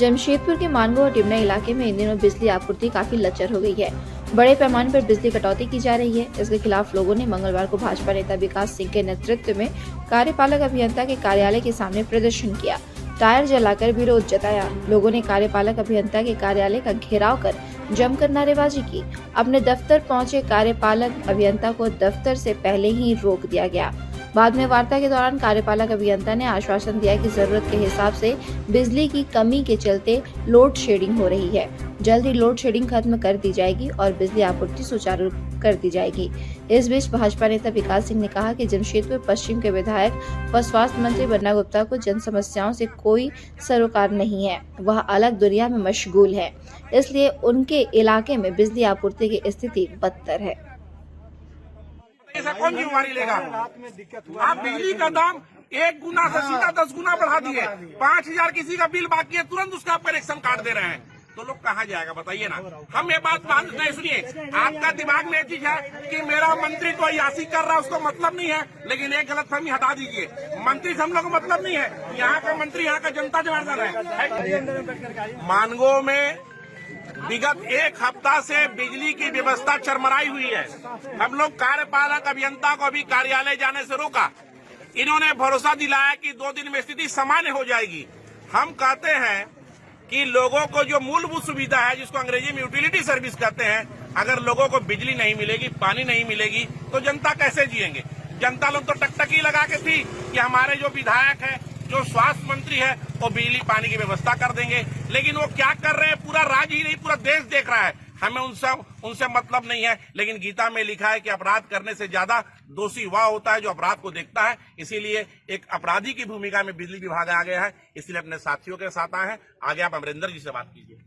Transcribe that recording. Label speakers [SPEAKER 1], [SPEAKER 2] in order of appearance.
[SPEAKER 1] जमशेदपुर के मानगो और टिमना इलाके में इन दिनों बिजली आपूर्ति काफी लचर हो गई है। बड़े पैमाने पर बिजली कटौती की जा रही है। इसके खिलाफ लोगों ने मंगलवार को भाजपा नेता विकास सिंह के नेतृत्व में कार्यपालक अभियंता के कार्यालय के सामने प्रदर्शन किया, टायर जलाकर विरोध जताया। लोगों ने कार्यपालक अभियंता के कार्यालय का घेराव कर जमकर नारेबाजी की। अपने दफ्तर पहुंचे कार्यपालक अभियंता को दफ्तर से पहले ही रोक दिया गया। बाद में वार्ता के दौरान कार्यपालक अभियंता ने आश्वासन दिया कि जरूरत के हिसाब से बिजली की कमी के चलते लोड शेडिंग हो रही है। जल्द ही लोड शेडिंग खत्म कर दी जाएगी और बिजली आपूर्ति सुचारू कर दी जाएगी। इस बीच भाजपा नेता विकास सिंह ने कहा कि जमशेदपुर पश्चिम के विधायक व स्वास्थ्य मंत्री बन्ना गुप्ता को जन समस्याओं से कोई सरोकार नहीं है, वह अलग दुनिया में मशगूल है, इसलिए उनके इलाके में बिजली आपूर्ति की स्थिति बदतर है।
[SPEAKER 2] ऐसा कौन जिम्मेवारी लेगा? आप बिजली का दाम 1 गुना से सीधा 10 गुना बढ़ा दिए। 5,000 किसी का बिल बाकी है, तुरंत उसका कनेक्शन काट दे रहे हैं, तो लोग कहाँ जाएगा बताइए ना। हम ये बात नहीं, सुनिए, आपका दिमाग में ये चीज है कि मेरा मंत्री तो अयासी कर रहा है, उसको मतलब नहीं है, लेकिन एक गलतफहमी हटा दीजिए। मंत्री से हम लोग को मतलब नहीं है, यहाँ का मंत्री यहाँ का जनता जनार्दन है। मानगो में विगत 1 हफ्ता से बिजली की व्यवस्था चरमराई हुई है। हम लोग कार्यपालक अभियंता को अभी कार्यालय जाने से रोका। इन्होंने भरोसा दिलाया कि 2 दिन में स्थिति सामान्य हो जाएगी। हम कहते हैं कि लोगों को जो मूलभूत सुविधा है, जिसको अंग्रेजी में यूटिलिटी सर्विस कहते हैं, अगर लोगों को बिजली नहीं मिलेगी, पानी नहीं मिलेगी, तो जनता कैसे जिएंगे? जनता लोग तो टकटकी लगा के थी कि हमारे जो विधायक है, जो स्वास्थ्य मंत्री है, वो बिजली पानी की व्यवस्था कर देंगे, लेकिन वो क्या कर रहे हैं पूरा राज्य ही नहीं, पूरा देश देख रहा है। हमें उनसे मतलब नहीं है, लेकिन गीता में लिखा है कि अपराध करने से ज्यादा दोषी वह होता है जो अपराध को देखता है। इसीलिए एक अपराधी की भूमिका में बिजली विभाग आ गया है, इसलिए अपने साथियों के साथ आए हैं। आगे आप अमरिंदर जी से बात कीजिए।